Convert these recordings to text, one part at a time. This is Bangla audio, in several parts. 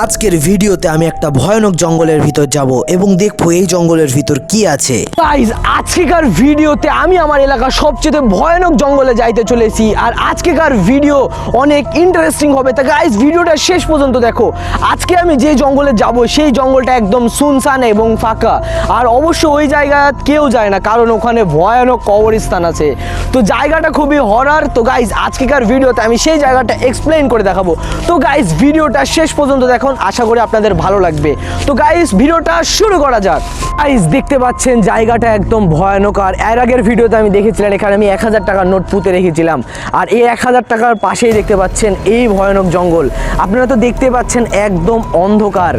আজকের ভিডিওতে আমি একটা ভয়ানক জঙ্গলের ভিতর যাব এবং দেখবো এই জঙ্গলের ভিতর কি আছে। গাইস আজকেকার ভিডিওতে আমি আমার এলাকার সবচেয়ে ভয়ানক জঙ্গলে যাইতে চলেছি আর আজকেকার ভিডিও অনেক ইন্টারেস্টিং হবে। তা গাইস ভিডিওটা শেষ পর্যন্ত দেখো। আজকে আমি যে জঙ্গলে যাব সেই জঙ্গলটা একদম সুনসান এবং ফাঁকা, আর অবশ্য ওই জায়গা কেউ যায় না কারণ ওখানে ভয়ানক কবরস্থান আছে। তো জায়গাটা খুবই হরার। তো গাইস আজকেকার ভিডিওতে আমি সেই জায়গাটা এক্সপ্লেইন করে দেখাবো। তো গাইস ভিডিওটা শেষ পর্যন্ত দেখুন, আশা করি আপনাদের ভালো লাগবে। তো গাইস ভিডিওটা শুরু করা যাক। গাইস দেখতে পাচ্ছেন জায়গাটা একদম ভয়ানক। আর এর আগের ভিডিওতে আমি দেখেছিলাম এখানে আমি 1000 টাকার নোট পুঁতে রেখেছিলাম, আর এই 1000 টাকার পাশেই দেখতে পাচ্ছেন এই ভয়ানক জঙ্গল। আপনারা তো দেখতে পাচ্ছেন একদম অন্ধকার,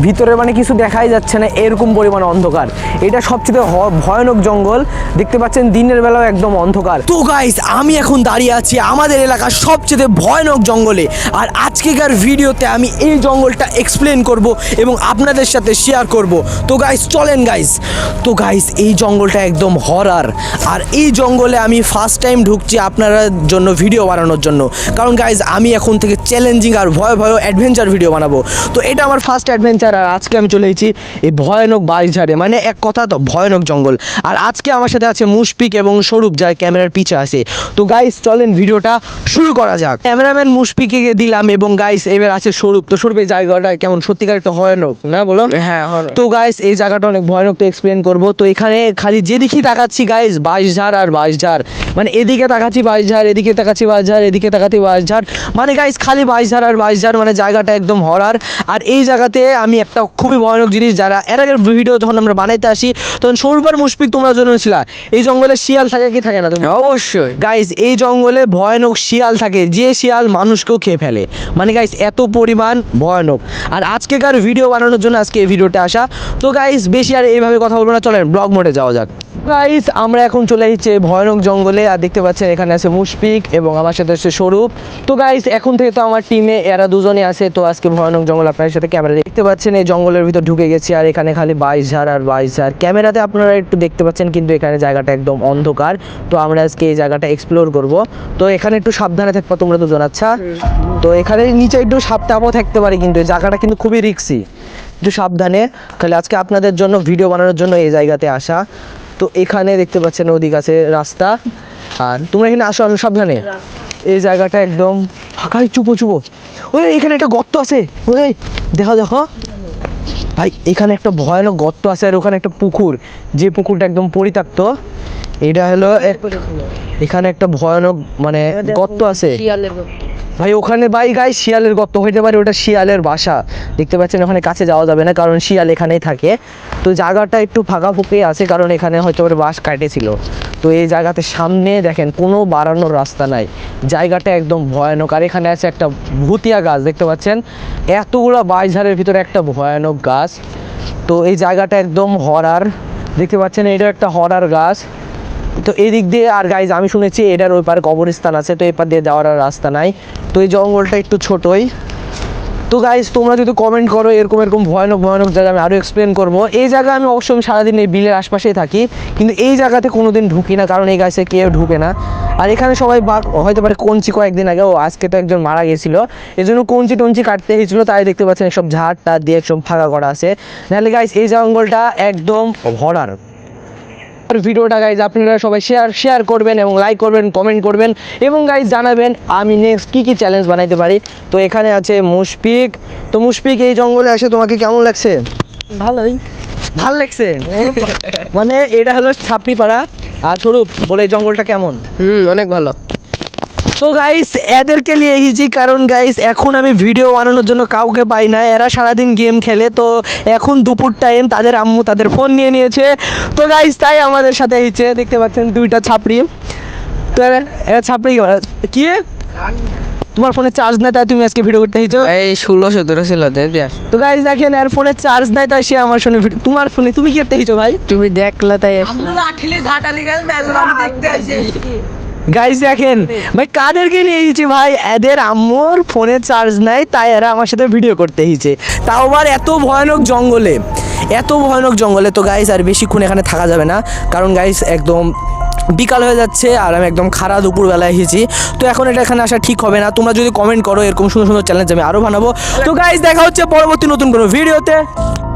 ভিতরে মানে কিছু দেখাই যাচ্ছে না, এরকম পরিমাণ অন্ধকার। এটা সবচেয়ে ভয়ানক জঙ্গল। দেখতে পাচ্ছেন দিনের বেলাও একদম অন্ধকার। তো গাইস আমি এখন দাঁড়িয়ে আছি আমাদের এলাকার সবচেয়ে ভয়ানক জঙ্গলে, আর আজকেকার ভিডিওতে আমি এই জঙ্গলটা এক্সপ্লেন করব এবং আপনাদের সাথে শেয়ার করব। তো গাইস চলেন গাইস। তো গাইস এই জঙ্গলটা একদম হরার, আর এই জঙ্গলে আমি ফার্স্ট টাইম ঢুকছি আপনাদের জন্য ভিডিও বানানোর জন্য, কারণ গাইস আমি এখন থেকে চ্যালেঞ্জিং আর ভয় অ্যাডভেঞ্চার ভিডিও বানাবো। তো এটা আমার ফার্স্ট অ্যাডভেঞ্চার, আর আজকে আমি চলে এসেছি এই ভয়ানক বাঁশঝাড়ে, মানে এক কথা তো ভয়ানক জঙ্গল। আর আজকে আমার সাথে আছে মুশফিক এবং স্বরূপ, যার ক্যামেরার পিছে আছে। তো গাইস চলেন ভিডিওটা শুরু করা যাক। ক্যামেরাম্যান মুশফিককে দিলাম এবং গাইস এবার আছে স্বরূপ। তো স্বরূপ এই জায়গাটা কেমন, সত্যিকার একটা ভয়ানক না বলো? হ্যাঁ। তো গাইস এই জায়গাটা অনেক ভয়ানক, তো এক্সপ্লেন করবো। তো এখানে খালি যেদিকে তাকাচ্ছি গাইস বাঁশঝাড় আর বাঁশঝাড়, মানে এদিকে তাকাচ্ছি বাঁশঝাড়, এদিকে তাকাচ্ছি বাঁশঝাড়, এদিকে তাকাচ্ছি বাঁশঝাড়, মানে গাইস খালি বাঁশঝাড় আর বাঁশঝাড়, মানে জায়গাটা একদম হরার। আর এই জায়গাতে আমি একটা খুবই ভয়ানক জিনিস, যারা এর আগের ভিডিও যখন আমরা বানাইতে আসি তখন স্বরূপ আর মুশফিক তোমরা জন্য ছিল, এই জঙ্গলে শিয়াল থাকে কি থাকে না? তুমি অবশ্যই গাইস এই জঙ্গলে ভয়ানক শিয়াল থাকে, যে শিয়াল মানুষকেও খেয়ে ফেলে, মানে গাইস এত পরিমাণ ভয়ানক। আর আজকেকার ভিডিও বানানোর জন্য আজকে এই ভিডিওটা আসা। তো গাইস বেশি আর এইভাবে কথা বলবো না, চলেন ব্লগ মোডে যাওয়া যাক। গাইস আমরা এখন চলে এসেছি ভয়ানক জঙ্গলে, আর দেখতে পাচ্ছেন এখানে আছে মুশফিক এবং আমার সাথে আছে স্বরূপ। তো গাইস এখন থেকে তো আমার টিমে এরা দুজনে আছে। তো আজকে ভয়ানক জঙ্গল আপনাদের সাথে ক্যামেরা দেখতে পাচ্ছেন, এই জঙ্গলের ভিতর ঢুকে গেছি, আর এখানে খালি বাঁশঝাড় আর বাঁশঝাড়। ক্যামেরাতে আপনারা একটু দেখতে পাচ্ছেন, কিন্তু এখানে জায়গাটা একদম অন্ধকার। তো আমরা আজকে এই জায়গাটা এক্সপ্লোর করব। তো এখানে একটু সাবধানে থাকবো তোমরা দুজন, আচ্ছা? তো এখানে নিচে একটু সাপটাপও থাকতে পারে, কিন্তু এই জায়গাটা কিন্তু খুবই রিস্কি, একটু সাবধানে। খালি আজকে আপনাদের জন্য ভিডিও বানানোর জন্য এই জায়গাতে আসা। তো এখানে দেখতে পাচ্ছেন ওদিক আছে রাস্তা, আর তোমরা এখানে আসো, আমি সাবধানে। এই জায়গাটা একদম ফাঁকাই, চুপো চুপো। ওই এখানে একটা গর্ত আছে, ওই দেখো দেখো ভাই, এখানে একটা ভয়ানক গর্ত আছে, আর ওখানে একটা পুকুর, যে পুকুরটা একদম পরিত্যক্ত। এটা হলো এখানে একটা ভয়ানক মানে গর্ত আছে ভাই, ওখানে ভাই গাই শিয়ালের গর্ত হইতে পারে, ওটা শিয়ালের বাসা। দেখতে পাচ্ছেন ওখানে কাছে যাওয়া যাবে না, কারণ শিয়াল এখানেই থাকে। তো জায়গাটা একটু ফাঁকা ফুঁকে আছে, কারণ এখানে হয়তো বাঁশ কাটেছিল। তো এই জায়গাতে সামনে দেখেন কোনো বাড়ানোর রাস্তা নাই, জায়গাটা একদম ভয়ানক। আর এখানে আছে একটা ভুতিয়া গাছ, দেখতে পাচ্ছেন এতগুলো বাঁশঝাড়ের ভিতরে একটা ভয়ানক গাছ। তো এই জায়গাটা একদম হরার, দেখতে পাচ্ছেন এটা একটা হরার গাছ। তো এই দিক দিয়ে, আর গাইজ আমি শুনেছি এটার ওই পারে কবরস্থান আছে, তো এপার দিয়ে যাওয়ার আর রাস্তা নাই। তো এই জঙ্গলটা একটু ছোটই। তো গাইজ তোমরা যদি কমেন্ট করো এরকম ভয়ানক জায়গা আমি আরও এক্সপ্লেন করবো। এই জায়গা আমি অবশ্যই আমি সারাদিন এই বিলের আশপাশেই থাকি, কিন্তু এই জায়গাতে কোনো দিন ঢুকি না, কারণ এই গাছে কেউ ঢুকে না। আর এখানে সবাই বাঘ হয়তো পারে কঞ্চি কয়েকদিন আগে, ও আজকে তো একজন মারা গেছিলো, এই জন্য কঞ্চি টঞ্চি কাটতে হয়েছিলো, তাই দেখতে পাচ্ছেন সব ঝাড় টাড় দিয়ে একদম ফাঁকা করা আছে। নাহলে গাইজ এই জঙ্গলটা একদম ভরার। ভিডিওটা গাইজ আপনারা সবাই শেয়ার করবেন এবং লাইক করবেন, কমেন্ট করবেন, এবং গাইজ জানাবেন আমি নেক্সট কী চ্যালেঞ্জ বানাইতে পারি। তো এখানে আছে মুশফিক। তো মুশফিক এই জঙ্গলে আসে তোমাকে কেমন লাগছে? ভালো লাগছে মানে এটা হলো ছাপড়িপাড়া। আর স্বরূপ বলে এই জঙ্গলটা কেমন? অনেক ভালো। তো গাইস এদেরকে নিয়ে এসেছি কারণ গাইস এখন আমি ভিডিও বানানোর জন্য কাউকে পাই না, এরা সারাদিন গেম খেলে। তো এখন দুপুর টাইম, তাদের আম্মু তাদের ফোন নিয়ে নিয়েছে। তো গাইস তাই আমাদের সাথে এসেছে, দেখতে পাচ্ছেন দুইটা ছাপড়ি। তো এরা ছাপড়ি কি তোমার ফোনে চার্জ নাই তাই তুমি আজকে ভিডিও করতে এসেছো? এই 16-17 ছিল। তো গাইস দেখেন এর ফোনে চার্জ নাই তাই সে আমার ফোনে তোমার ফোনে তুমি কি করতে এসেছো ভাই? তুমি দেখলা তাই গাইস দেখেন ভাই কাদেরকে নিয়ে এসেছি ভাই, এদের আম্মুর ফোনে চার্জ নাই তাই এরা আমার সাথে ভিডিও করতে এসেছে, তাও আবার এত ভয়ানক জঙ্গলে। তো গাইস আর বেশিক্ষণ এখানে থাকা যাবে না, কারণ গাইস একদম বিকাল হয়ে যাচ্ছে আর আমি একদম খাড়া দুপুরবেলায় এসেছি। তো এখন এটা এখানে আসা ঠিক হবে না। তোমরা যদি কমেন্ট করো এরকম সুন্দর সুন্দর চ্যালেঞ্জ আমি আরও বানাবো। তো গাইজ দেখা হচ্ছে পরবর্তী নতুন কোনো ভিডিওতে।